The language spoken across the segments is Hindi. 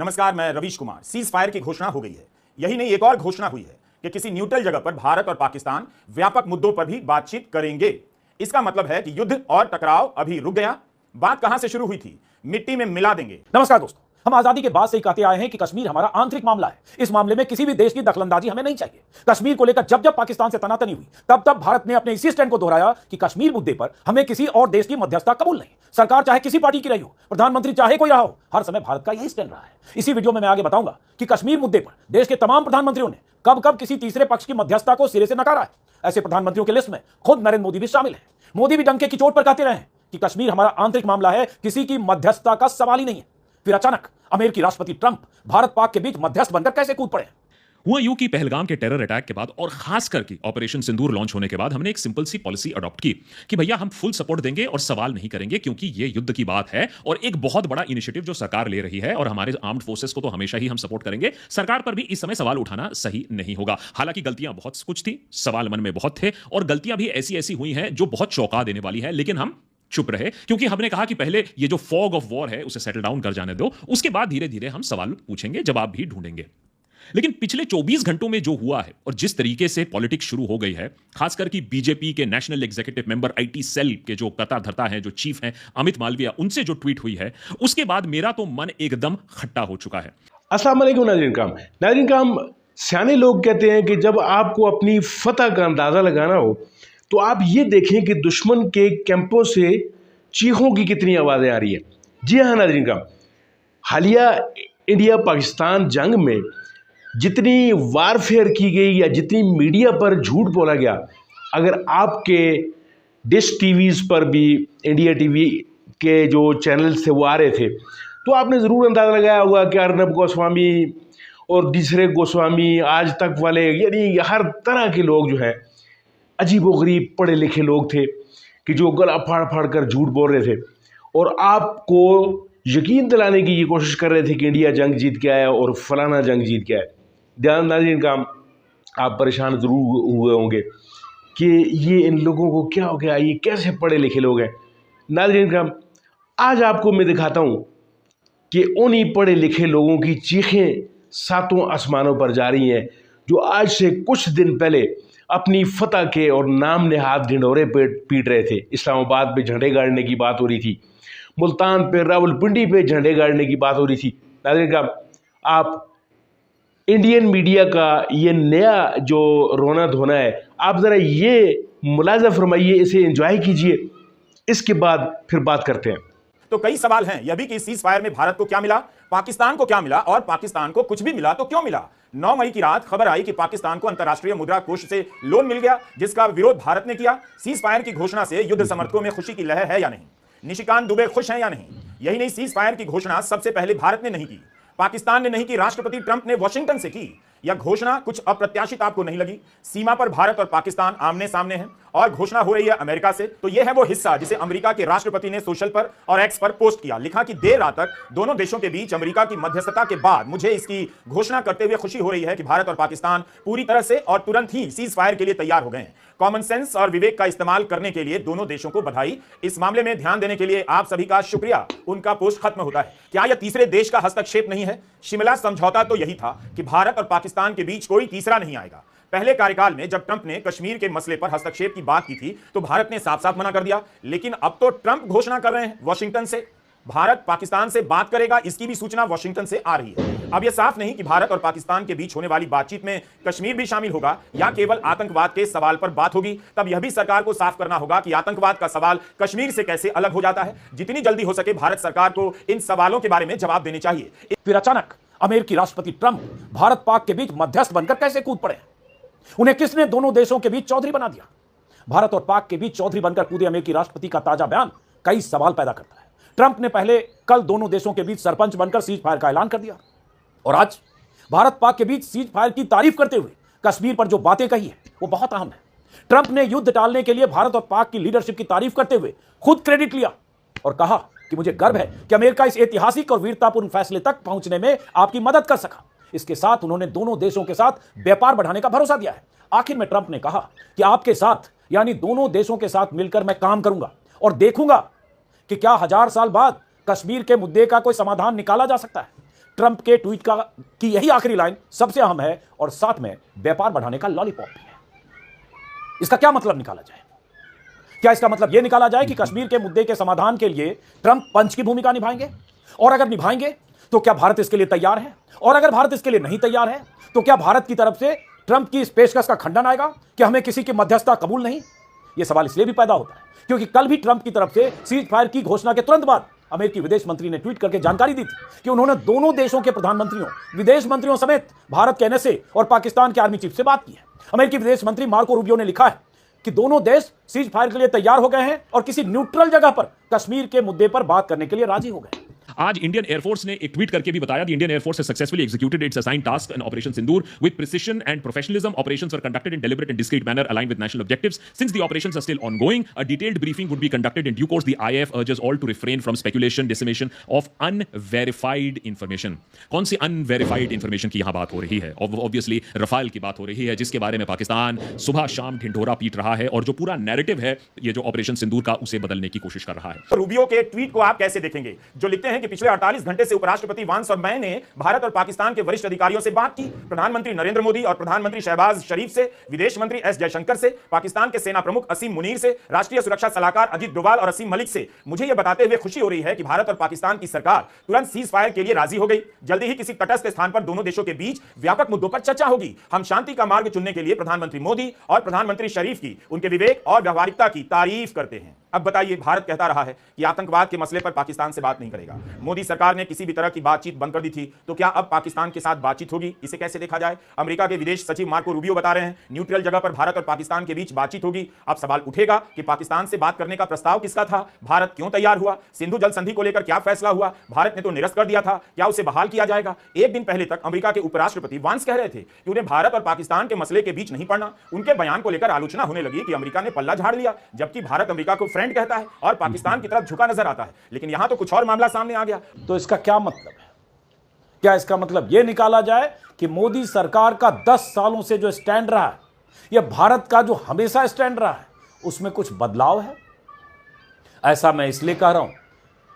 नमस्कार, मैं रवीश कुमार। सीज फायर की घोषणा हो गई है। यही नहीं, एक और घोषणा हुई है कि किसी न्यूट्रल जगह पर भारत और पाकिस्तान व्यापक मुद्दों पर भी बातचीत करेंगे। इसका मतलब है कि युद्ध और टकराव अभी रुक गया। बात कहां से शुरू हुई थी, मिट्टी में मिला देंगे। नमस्कार दोस्तों, हम आजादी के बाद से ही कहते आए हैं कि कश्मीर हमारा आंतरिक मामला है। इस मामले में किसी भी देश की दखलंदाजी हमें नहीं चाहिए। कश्मीर को लेकर जब जब पाकिस्तान से तनातनी हुई, तब तब भारत ने अपने इसी स्टैंड को दोहराया कि कश्मीर मुद्दे पर हमें किसी और देश की मध्यस्थता कबूल नहीं। सरकार चाहे किसी पार्टी की रही हो, प्रधानमंत्री चाहे कोई रहा हो, हर समय भारत का यही स्टैंड रहा है। इसी वीडियो में मैं आगे बताऊंगा कि कश्मीर मुद्दे पर देश के तमाम प्रधानमंत्रियों ने कब कब किसी तीसरे पक्ष की मध्यस्थता को सिरे से नकारा है। ऐसे प्रधानमंत्रियों की लिस्ट में खुद नरेंद्र मोदी भी शामिल है। मोदी भी डंके की चोट पर कहते रहे हैं कि कश्मीर हमारा आंतरिक मामला है, किसी की मध्यस्थता का सवाल ही नहीं है। फिर अचानक अमेरिकी राष्ट्रपति ट्रंप भारत पाक के बीच मध्यस्थ बनकर कैसे कूद पड़े। हुआ यूं कि पहलगाम के टेरर अटैक के बाद और खास करके ऑपरेशन सिंदूर लॉन्च होने के बाद हमने एक सिंपल सी पॉलिसी अडॉप्ट की कि भैया हम फुल सपोर्ट देंगे और सवाल नहीं करेंगे, क्योंकि ये युद्ध की बात है और एक बहुत बड़ा इनिशिएटिव जो सरकार ले रही है, और हमारे आर्म्ड फोर्सेस को तो हमेशा ही हम सपोर्ट करेंगे। सरकार पर भी इस समय सवाल उठाना सही नहीं होगा। हालांकि गलतियां बहुत कुछ थी, सवाल मन में बहुत थे, और गलतियां भी ऐसी ऐसी हुई हैं जो बहुत चौंका देने वाली है, लेकिन हम चुप रहे क्योंकि हमने कहा कि पहले ये जो फॉग ऑफ वॉर है उसे सेटल डाउन कर जाने दो, उसके बाद धीरे धीरे हम सवाल पूछेंगे, जवाब भी ढूंढेंगे। लेकिन पिछले 24 घंटों में जो हुआ है और जिस तरीके से पॉलिटिक्स शुरू हो गई है, खासकर कि बीजेपी के national executive member IT cell के जो कता धरता है, जो चीफ हैं अमित मालविया, उनसे जो ट्वीट हुई है, उसके बाद मेरा तो मन एकदम खट्टा हो चुका है। अस्सलाम वालेकुम नाज़रीन काम सियाने लोग कहते हैं कि जब आपको अपनी फतह का अंदाज़ा लगाना हो तो आप ये देखें कि दुश्मन के कैंपों से चीखों की कितनी आवाज़ें आ रही हैं। जी हाँ नाज़रीन काम, हालिया इंडिया पाकिस्तान जंग में जितनी वारफेयर की गई या जितनी मीडिया पर झूठ बोला गया, अगर आपके डिश टीवीज़ पर भी इंडिया टीवी के जो चैनल्स थे वो आ रहे थे, तो आपने ज़रूर अंदाज़ा लगाया होगा कि अर्नब गोस्वामी और दूसरे गोस्वामी, आज तक वाले, यानी हर तरह के लोग जो हैं अजीबोगरीब पढ़े लिखे लोग थे कि जो गला फाड़ फाड़ कर झूठ बोल रहे थे और आपको यकीन दिलाने की ये कोशिश कर रहे थे कि इंडिया जंग जीत के आया और फलाना जंग जीत के आया। ध्यान नाज़रीन काम, आप परेशान ज़रूर हुए होंगे कि ये इन लोगों को क्या हो गया, ये कैसे पढ़े लिखे लोग हैं। नाज़रीन काम, आज आपको मैं दिखाता हूँ कि उन्हीं पढ़े लिखे लोगों की चीखें सातों आसमानों पर जा रही हैं जो आज से कुछ दिन पहले अपनी फतह के और नाम नेहाद ढिंढोरे पे पीट रहे थे। इस्लामाबाद पे झंडे गाड़ने की बात हो रही थी, मुल्तान पे, रावलपिंडी पे झंडे गाड़ने की बात हो रही थी। नाज़रीन काम, आप इंडियन मीडिया का ये नया जो रोना धोना है, आप ज़रा ये मुलाज़ा फरमाइए, इसे एंजॉय कीजिए, इसके बाद फिर बात करते हैं। तो कई सवाल हैं यह भी कि सीज फायर में भारत को क्या मिला, पाकिस्तान को क्या मिला, और पाकिस्तान को कुछ भी मिला तो क्यों मिला। 9 मई की रात खबर आई कि पाकिस्तान को अंतरराष्ट्रीय मुद्रा कोष से लोन मिल गया, जिसका विरोध भारत ने किया। सीज फायर की घोषणा से युद्ध समर्थकों में खुशी की लहर है या नहीं, निशिकांत दुबे खुश हैं या नहीं। यही नहीं, सीज फायर की घोषणा सबसे पहले भारत ने नहीं की, पाकिस्तान ने नहीं की, राष्ट्रपति ट्रंप ने वॉशिंगटन से की। यह घोषणा कुछ अप्रत्याशित आपको नहीं लगी? सीमा पर भारत और पाकिस्तान आमने सामने हैं और घोषणा हो रही है अमेरिका से। तो यह है वो हिस्सा जिसे अमेरिका के राष्ट्रपति ने सोशल पर और एक्स पर पोस्ट किया। लिखा कि देर रात तक दोनों देशों के बीच अमेरिका की मध्यस्थता के बाद मुझे इसकी घोषणा करते हुए खुशी हो रही है कि भारत और पाकिस्तान पूरी तरह से और तुरंत ही सीज फायर के लिए तैयार हो गए हैं। कॉमन सेंस और विवेक का इस्तेमाल करने के लिए दोनों देशों को बधाई। इस मामले में ध्यान देने के लिए आप सभी का शुक्रिया। उनका पोस्ट खत्म होता है। क्या यह तीसरे देश का हस्तक्षेप नहीं है? शिमला समझौता तो यही था कि भारत और पाकिस्तान के बीच कोई तीसरा नहीं आएगा। पहले कार्यकाल में जब ट्रंप ने कश्मीर के मसले पर हस्तक्षेप की बात की थी तो भारत ने साफ साफ मना कर दिया, लेकिन अब तो ट्रंप घोषणा कर रहे हैं वॉशिंगटन से भारत पाकिस्तान से बात करेगा, इसकी भी सूचना वॉशिंगटन से आ रही है। अब यह साफ नहीं कि भारत और पाकिस्तान के बीच होने वाली बातचीत में कश्मीर भी शामिल होगा या केवल आतंकवाद के सवाल पर बात होगी। तब यह भी सरकार को साफ करना होगा कि आतंकवाद का सवाल कश्मीर से कैसे अलग हो जाता है। जितनी जल्दी हो सके भारत सरकार को इन सवालों के बारे में जवाब देने चाहिए। फिर अचानक अमेरिकी राष्ट्रपति ट्रंप भारत पाक के बीच मध्यस्थ बनकर कैसे कूद पड़े। उन्हें किसने दोनों देशों के बीच चौधरी बना दिया? भारत और पाक के बीच चौधरी बनकर कूदे अमेरिकी राष्ट्रपति का ताजा बयान कई सवाल पैदा करता है। ट्रंप ने पहले कल दोनों देशों के बीच सरपंच बनकर सीज फायर का ऐलान कर दिया, और आज भारत पाक के बीच सीज फायर की तारीफ करते हुए कश्मीर पर जो बातें कही है वो बहुत अहम है। ट्रंप ने युद्ध टालने के लिए भारत और पाक की लीडरशिप की तारीफ करते हुए खुद क्रेडिट लिया और कहा कि मुझे गर्व है कि अमेरिका इस ऐतिहासिक और वीरतापूर्ण फैसले तक पहुंचने में आपकी मदद कर सका। इसके साथ उन्होंने दोनों देशों के साथ व्यापार बढ़ाने का भरोसा दिया है। आखिर में ट्रंप ने कहा कि आपके साथ, यानी दोनों देशों के साथ मिलकर मैं काम करूंगा और देखूंगा कि क्या 1000 साल बाद कश्मीर के मुद्दे का कोई समाधान निकाला जा सकता है। ट्रंप के ट्वीट की यही आखिरी लाइन सबसे अहम है और साथ में व्यापार बढ़ाने का लॉलीपॉप भी है। इसका क्या मतलब निकाला जाए? क्या इसका मतलब यह निकाला जाए कि कश्मीर के मुद्दे के समाधान के लिए ट्रंप पंच की भूमिका निभाएंगे? और अगर निभाएंगे तो क्या भारत इसके लिए तैयार है? और अगर भारत इसके लिए नहीं तैयार है तो क्या भारत की तरफ से ट्रंप की इस पेशकश का खंडन आएगा कि हमें किसी की मध्यस्थता कबूल नहीं? यह सवाल इसलिए भी पैदा होता है क्योंकि कल भी ट्रंप की तरफ से सीज फायर की घोषणा के तुरंत बाद अमेरिकी विदेश मंत्री ने ट्वीट करके जानकारी दी थी कि उन्होंने दोनों देशों के प्रधानमंत्रियों, विदेश मंत्रियों समेत भारत के एनएसए और पाकिस्तान के आर्मी चीफ से बात की है। अमेरिकी विदेश मंत्री मार्को रूबियो ने लिखा है कि दोनों देश सीज फायर के लिए तैयार हो गए हैं और किसी न्यूट्रल जगह पर कश्मीर के मुद्दे पर बात करने के लिए राजी हो गए। आज इंडियन एयरफोर्स ने एक ट्वीट करके भी बताया, the Indian air force has successfully executed it's assigned task in operation Sindoor with precision and professionalism. Operations were conducted in deliberate and discreet manner aligned with national objectives. Since the operations are still ongoing, a detailed briefing would be conducted in due course. The IAF urges all to refrain from speculation, dissemination of unverified information. कौन सी unverified information की यहां बात हो रही है? Obviously रफाल की बात हो रही है, जिसके बारे में पाकिस्तान सुबह शाम ढिंढोरा पीट रहा है और जो पूरा नैरेटिव है ये जो ऑपरेशन सिंदूर का, उसे बदलने की कोशिश कर रहा है। रूबियो के ट्वीट को आप कैसे देखेंगे, जो लिखते हैं कि पिछले 48 घंटे से उपराष्ट्रपति वांस और मैं ने भारत और पाकिस्तान के वरिष्ठ अधिकारियों से बात की, प्रधानमंत्री नरेंद्र मोदी और प्रधानमंत्री शहबाज शरीफ से, विदेश मंत्री एस जयशंकर से, पाकिस्तान के सेना प्रमुख असीम मुनीर से, राष्ट्रीय सुरक्षा सलाहकार अजीत डोभाल और असीम मलिक से। मुझे यह बताते हुए खुशी हो रही है कि भारत और पाकिस्तान की सरकार तुरंत सीज फायर के लिए राजी हो गई। जल्दी ही किसी तटस्थ स्थान पर दोनों देशों के बीच व्यापक मुद्दों पर चर्चा होगी। हम शांति का मार्ग चुनने के लिए प्रधानमंत्री मोदी और प्रधानमंत्री शरीफ की, उनके विवेक और व्यवहारिकता की तारीफ करते हैं। अब बताइए, भारत कहता रहा है कि आतंकवाद के मसले पर पाकिस्तान से बात नहीं करेगा। मोदी सरकार ने किसी भी तरह की बातचीत बंद कर दी थी, तो क्या अब पाकिस्तान के साथ बातचीत होगी? इसे कैसे देखा जाए? अमेरिका के विदेश सचिव मार्को रूबियो बता रहे हैं न्यूट्रल जगह पर भारत और पाकिस्तान के बीच बातचीत होगी। अब सवाल उठेगा कि पाकिस्तान से बात करने का प्रस्ताव किसका था? भारत क्यों तैयार हुआ? सिंधु जल संधि को लेकर क्या फैसला हुआ? भारत ने तो निरस्त कर दिया था, क्या उसे बहाल किया जाएगा? एक दिन पहले तक अमेरिका के उपराष्ट्रपति वांस कह रहे थे कि उन्हें भारत और पाकिस्तान के मसले के बीच नहीं पड़ना। उनके बयान को लेकर आलोचना होने लगी कि अमेरिका ने पल्ला झाड़ लिया, जबकि भारत अमेरिका को फ्रेंड कहता है और पाकिस्तान की तरफ झुका नजर आता है। लेकिन यहां तो कुछ और मामला सामने आ गया। तो इसका क्या मतलब है? क्या इसका मतलब यह निकाला जाए कि मोदी सरकार का 10 सालों से जो स्टैंड रहा है या भारत का जो हमेशा स्टैंड रहा है उसमें कुछ बदलाव है? ऐसा मैं इसलिए कह रहा हूं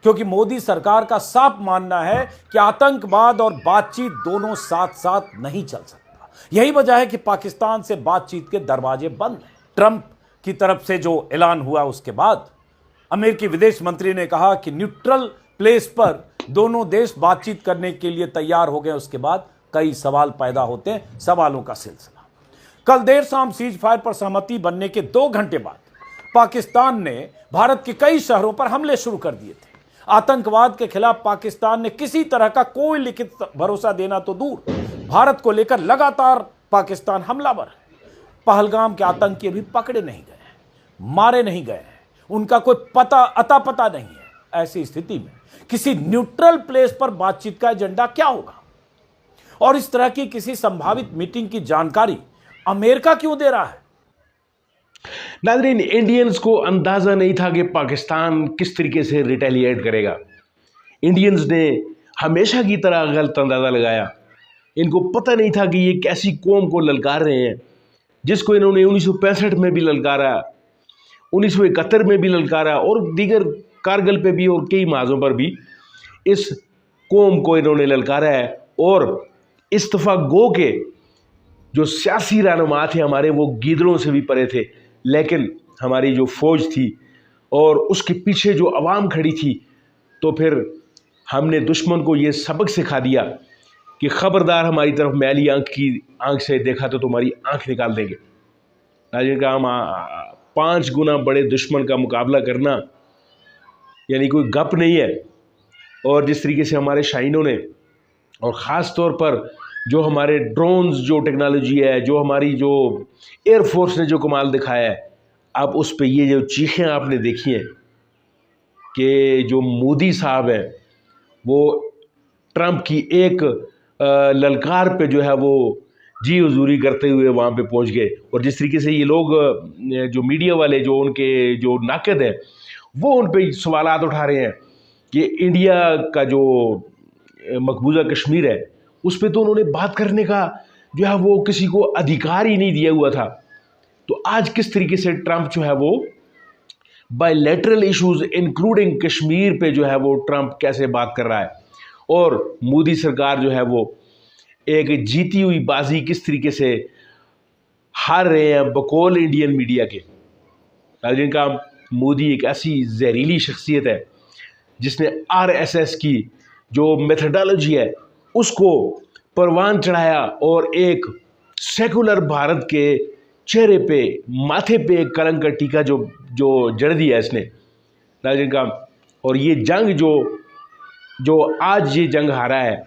क्योंकि मोदी सरकार का साफ मानना है कि आतंकवाद और बातचीत दोनों साथ साथ नहीं चल सकता। यही वजह है कि पाकिस्तान से बातचीत के दरवाजे बंद हैं। ट्रंप की तरफ से जो ऐलान हुआ उसके बाद अमेरिकी विदेश मंत्री ने कहा कि न्यूट्रल प्लेस पर दोनों देश बातचीत करने के लिए तैयार हो गए। उसके बाद कई सवाल पैदा होते हैं, सवालों का सिलसिला। कल देर शाम सीज फायर पर सहमति बनने के 2 घंटे बाद पाकिस्तान ने भारत के कई शहरों पर हमले शुरू कर दिए थे। आतंकवाद के खिलाफ पाकिस्तान ने किसी तरह का कोई लिखित भरोसा देना तो दूर, भारत को लेकर लगातार पाकिस्तान हमलावर है। पहलगाम के आतंकी अभी पकड़े नहीं गए, मारे नहीं गए, उनका कोई अता पता नहीं है। ऐसी स्थिति में किसी न्यूट्रल प्लेस पर बातचीत का एजेंडा क्या होगा? और इस तरह की किसी संभावित मीटिंग की जानकारी अमेरिका क्यों दे रहा है? नाज़रीन, इंडियंस को अंदाजा नहीं था कि पाकिस्तान किस तरीके से रिटेलिएट करेगा। इंडियंस ने हमेशा की तरह गलत अंदाजा लगाया। इनको पता नहीं था कि ये कैसी कौम को ललकार रहे हैं, जिसको इन्होंने 1965 में भी ललकारा, 1971 में भी ललकारा और दीगर कारगिल पे भी और कई महाजों पर भी इस कौम को इन्होंने ललकारा है। और इस्तीफा गो के जो सियासी रहनुमा थे हमारे, वो गीदड़ों से भी परे थे। लेकिन हमारी जो फौज थी और उसके पीछे जो अवाम खड़ी थी, तो फिर हमने दुश्मन को ये सबक सिखा दिया कि खबरदार हमारी तरफ मैली आंख से देखा तो तुम्हारी आंख निकाल देंगे। नाज़रीन का हम 5 गुना बड़े दुश्मन का मुकाबला करना यानी कोई गप नहीं है। और जिस तरीके से हमारे शाहीनों ने, और ख़ास तौर पर जो हमारे ड्रोन्स, जो टेक्नोलॉजी है, जो हमारी जो एयरफोर्स ने जो कमाल दिखाया है, अब उस पे ये जो चीखें आपने देखी हैं कि जो मोदी साहब हैं वो ट्रंप की एक ललकार पे जो है वो जी हुजूरी करते हुए वहाँ पे पहुँच गए। और जिस तरीके से ये लोग जो मीडिया वाले, जो उनके जो नाक़िद हैं, वो उन पे सवालात उठा रहे हैं कि इंडिया का जो मकबूजा कश्मीर है उस पे तो उन्होंने बात करने का जो है वो किसी को अधिकार ही नहीं दिया हुआ था। तो आज किस तरीके से ट्रंप जो है वो बायलैटरल इश्यूज इंक्लूडिंग कश्मीर पे जो है वो ट्रंप कैसे बात कर रहा है। और मोदी सरकार जो है वो एक जीती हुई बाजी किस तरीके से हार रहे हैं बकौल इंडियन मीडिया के। नाज़रीन का मोदी एक ऐसी जहरीली शख्सियत है जिसने आरएसएस की जो मेथडोलॉजी है उसको परवान चढ़ाया और एक सेकुलर भारत के चेहरे पे, माथे पे एक कलंक का टीका जो जड़ दिया इसने। नाज़रीन का और ये जंग जो आज ये जंग हारा है,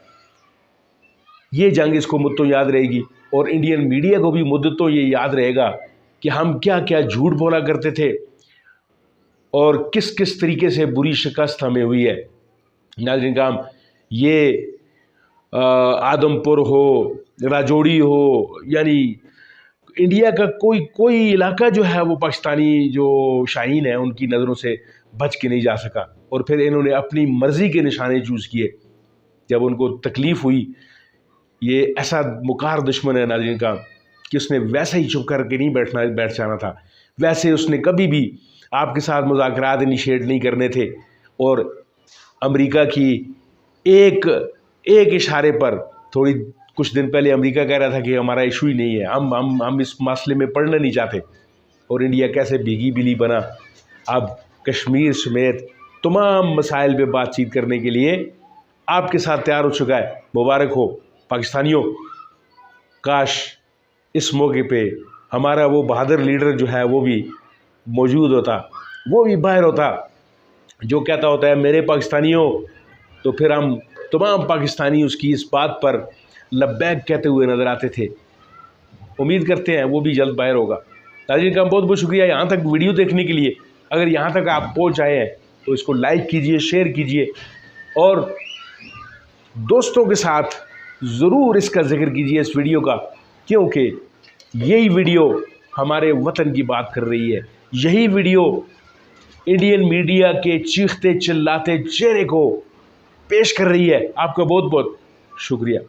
ये जंग इसको मुद्दों याद रहेगी और इंडियन मीडिया को भी मुद्दों ये याद रहेगा कि हम क्या क्या झूठ बोला करते थे और किस किस तरीके से बुरी शिकस्त हमें हुई है। नाज़रीन काम ये आदमपुर हो, राजौड़ी हो, यानी इंडिया का कोई इलाका जो है वो पाकिस्तानी जो शाहीन है उनकी नज़रों से बच के नहीं जा सका और फिर इन्होंने अपनी मर्ज़ी के निशाने चूज़ किए जब उनको तकलीफ़ हुई। ये ऐसा मुकार दुश्मन है नाज़रीन का कि उसने वैसे ही चुप करके नहीं बैठ जाना था, वैसे उसने कभी भी आपके साथ मुज़ाकरात इनिशिएट नहीं करने थे और अमेरिका की एक इशारे पर थोड़ी कुछ दिन पहले अमेरिका कह रहा था कि हमारा इशू ही नहीं है, हम इस मसले में पढ़ना नहीं चाहते और इंडिया कैसे भीगी बिल्ली बना अब कश्मीर समेत तमाम मसाइल पे बातचीत करने के लिए आपके साथ तैयार हो चुका है। मुबारक हो पाकिस्तानियों। काश इस मौके पे हमारा वो बहादुर लीडर जो है वो भी मौजूद होता, वो भी बाहर होता, जो कहता होता है मेरे पाकिस्तानियों, तो फिर हम तमाम पाकिस्तानी उसकी इस बात पर लब्बैक कहते हुए नज़र आते थे। उम्मीद करते हैं वो भी जल्द बाहर होगा। नाज़रीन का बहुत बहुत शुक्रिया यहाँ तक वीडियो देखने के लिए। अगर यहाँ तक आप पहुँच आए हैं तो इसको लाइक कीजिए, शेयर कीजिए और दोस्तों के साथ ज़रूर इसका जिक्र कीजिए इस वीडियो का, क्योंकि यही वीडियो हमारे वतन की बात कर रही है। यही वीडियो इंडियन मीडिया के चीखते चिल्लाते चेहरे को पेश कर रही है। आपका बहुत बहुत शुक्रिया।